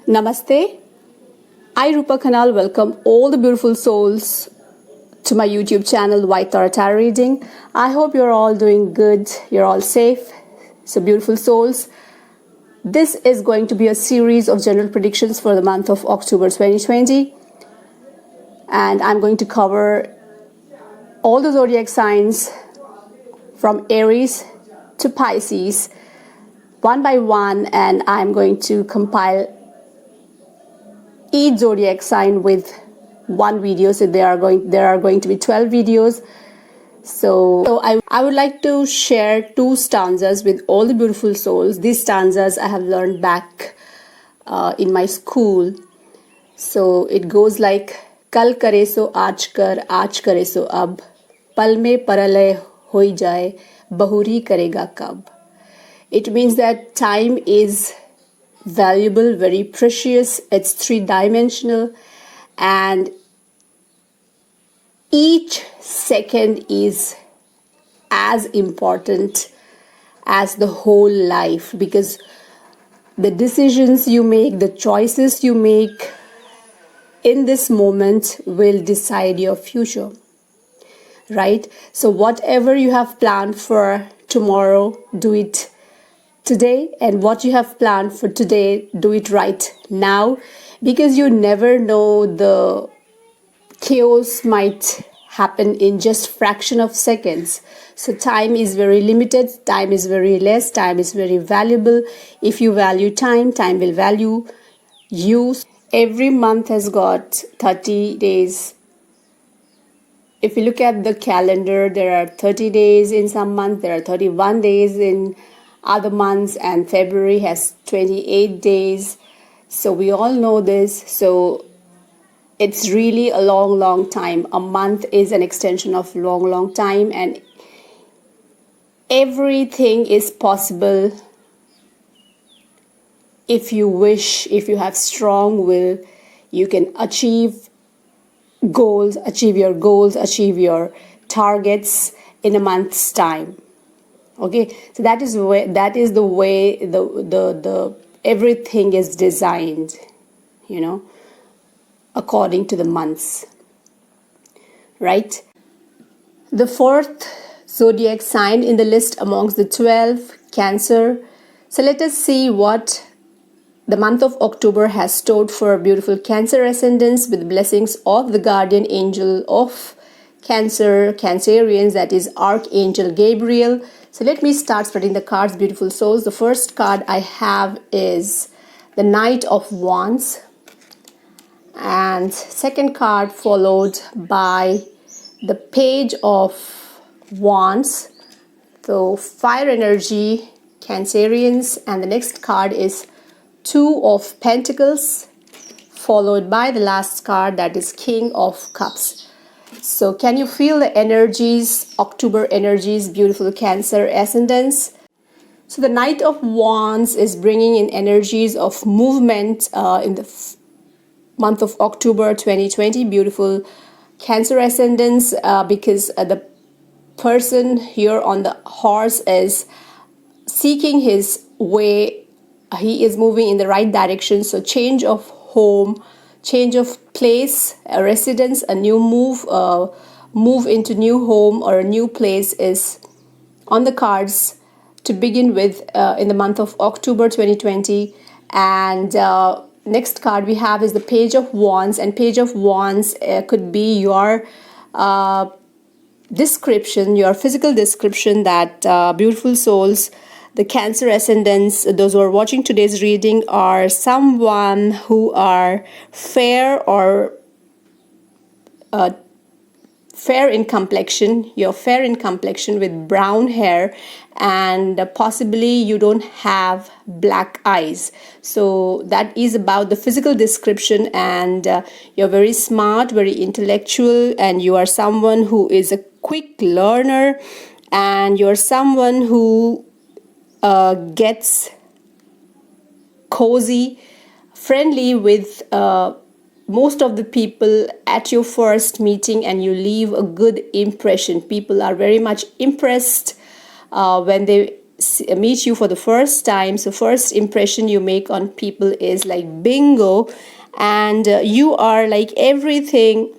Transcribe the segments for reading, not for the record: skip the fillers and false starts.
Namaste. I, Rupa Khanal, welcome all the beautiful souls to my YouTube channel, White Tarot Tarot Reading. I hope you're all doing good, you're all safe. So, beautiful souls, this is going to be a series of general predictions for the month of October 2020. And I'm going to cover all the zodiac signs from Aries to Pisces, one by one, and I'm going to compile each zodiac sign with one video. So there are going to be 12 videos. So I would like to share two stanzas with all the beautiful souls. These stanzas I have learned back in my school. So it goes like, कल करे सो आज कर, आज करे सो अब, पल में परलय होई जाए, बहुरी करेगा कब. It means that time is valuable, very precious. It's three-dimensional, and each second is as important as the whole life, because the decisions you make, the choices you make in this moment will decide your future, right? So whatever you have planned for tomorrow, do it today, and what you have planned for today, do it right now, because you never know, the chaos might happen in just fraction of seconds. So time is very limited, time is very less, time is very valuable. If you value time, time will value you. Every month has got 30 days. If you look at the calendar, there are 30 days in some months, there are 31 days in other months, and February has 28 days. So we all know this. So it's really a long time. A month is an extension of long time, and everything is possible if you wish. If you have strong will, you can achieve goals, achieve your targets in a month's time. Okay, so that is the way the everything is designed, according to the months, right? The fourth zodiac sign in the list amongst the 12, Cancer. So let us see what the month of October has stored for beautiful Cancer ascendants, with blessings of the guardian angel of Cancer, Cancerians, that is Archangel Gabriel. So let me start spreading the cards, beautiful souls. The first card I have is the Knight of Wands, and second card followed by the Page of Wands. So fire energy, Cancerians, and the next card is Two of Pentacles, followed by the last card, that is King of Cups. So can you feel the energies, October energies, beautiful Cancer ascendants? So the Knight of Wands is bringing in energies of movement in the month of October 2020, beautiful Cancer ascendants, because the person here on the horse is seeking his way. He is moving in the right direction. So change of home, change of place, a residence, a new move into new home or a new place is on the cards to begin with in the month of October 2020. And next card we have is the Page of Wands, and Page of Wands could be your description, your physical description, that beautiful souls, the Cancer ascendants, those who are watching today's reading, are someone who are fair or fair in complexion. You're fair in complexion with brown hair, and possibly you don't have black eyes. So that is about the physical description, and you're very smart, very intellectual, and you are someone who is a quick learner, and you're someone who gets cozy, friendly with most of the people at your first meeting, and you leave a good impression. People are very much impressed when they meet you for the first time, so first impression you make on people is like bingo, and you are like everything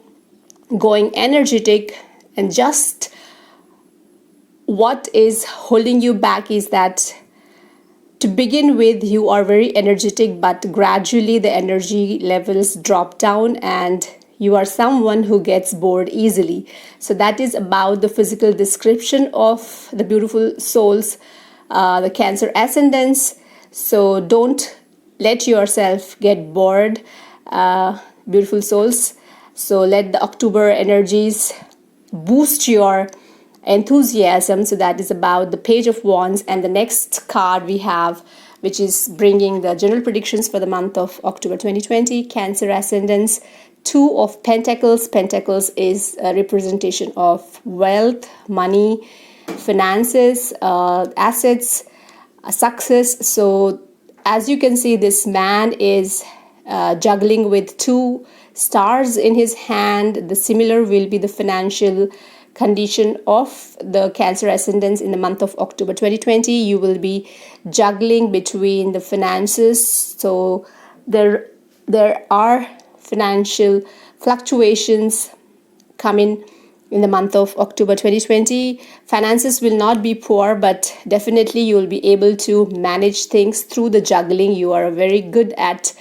going energetic, and just what is holding you back is that to begin with you are very energetic, but gradually the energy levels drop down and you are someone who gets bored easily. So that is about the physical description of the beautiful souls, the Cancer ascendants. So don't let yourself get bored, beautiful souls. So let the October energies boost your enthusiasm. So that is about the Page of Wands. And the next card we have, which is bringing the general predictions for the month of October 2020, Cancer ascendants. Two of Pentacles. Pentacles is a representation of wealth, money, finances, assets, success. So as you can see, this man is juggling with two stars in his hand. The similar will be the financial condition of the Cancer ascendants in the month of October 2020. You will be juggling between the finances. So there are financial fluctuations coming in the month of October 2020. Finances will not be poor, but definitely you will be able to manage things through the juggling. You are very good at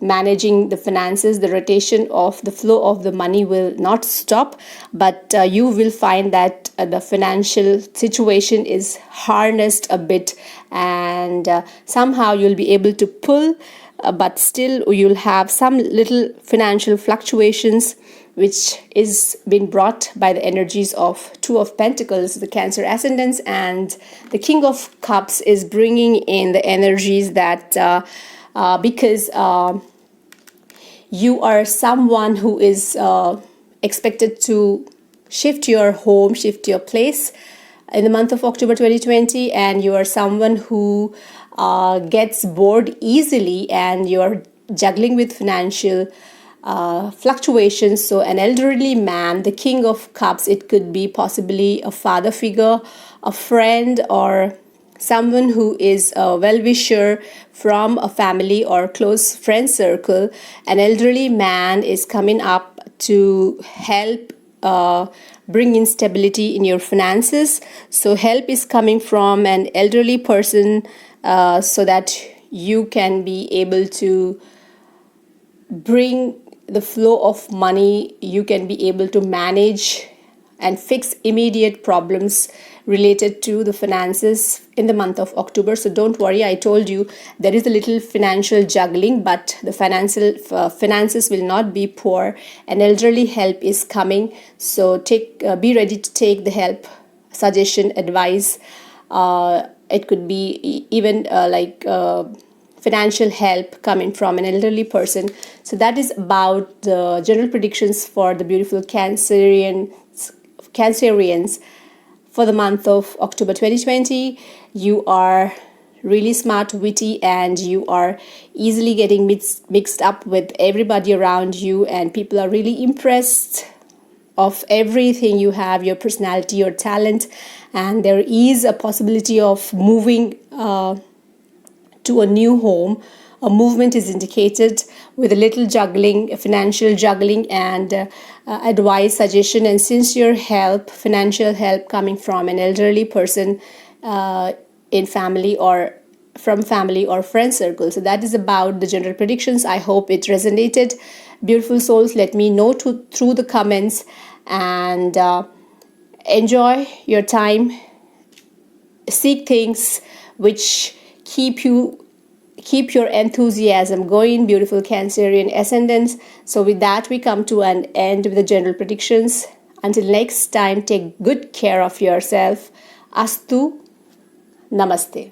managing the finances. The rotation of the flow of the money will not stop, but you will find that the financial situation is harnessed a bit, and somehow you'll be able to pull, but still you'll have some little financial fluctuations, which is being brought by the energies of Two of Pentacles, the Cancer ascendants, and the King of Cups is bringing in the energies that because you are someone who is expected to shift your home, shift your place in the month of October 2020, and you are someone who gets bored easily, and you are juggling with financial fluctuations. So an elderly man, the King of Cups, it could be possibly a father figure, a friend, or someone who is a well-wisher from a family or close friend circle. An elderly man is coming up to help bring in stability in your finances. So help is coming from an elderly person, so that you can be able to bring the flow of money. You can be able to manage and fix immediate problems related to the finances in the month of October. So don't worry, I told you there is a little financial juggling, but the finances will not be poor. An elderly help is coming, so be ready to take the help, suggestion, advice. It could be even financial help coming from an elderly person. So that is about the general predictions for the beautiful Cancerians for the month of October 2020. You are really smart, witty, and you are easily getting mixed up with everybody around you, and people are really impressed of everything you have, your personality, your talent, and there is a possibility of moving to a new home. A movement is indicated with a little juggling, financial juggling, and advice, suggestion, and sincere help, financial help coming from an elderly person in family or from family or friend circle. So that is about the general predictions. I hope it resonated. Beautiful souls, let me know through the comments, and enjoy your time. Seek things which keep your enthusiasm going, beautiful Cancerian ascendants. So with that, we come to an end with the general predictions. Until next time, take good care of yourself. Astu. Namaste.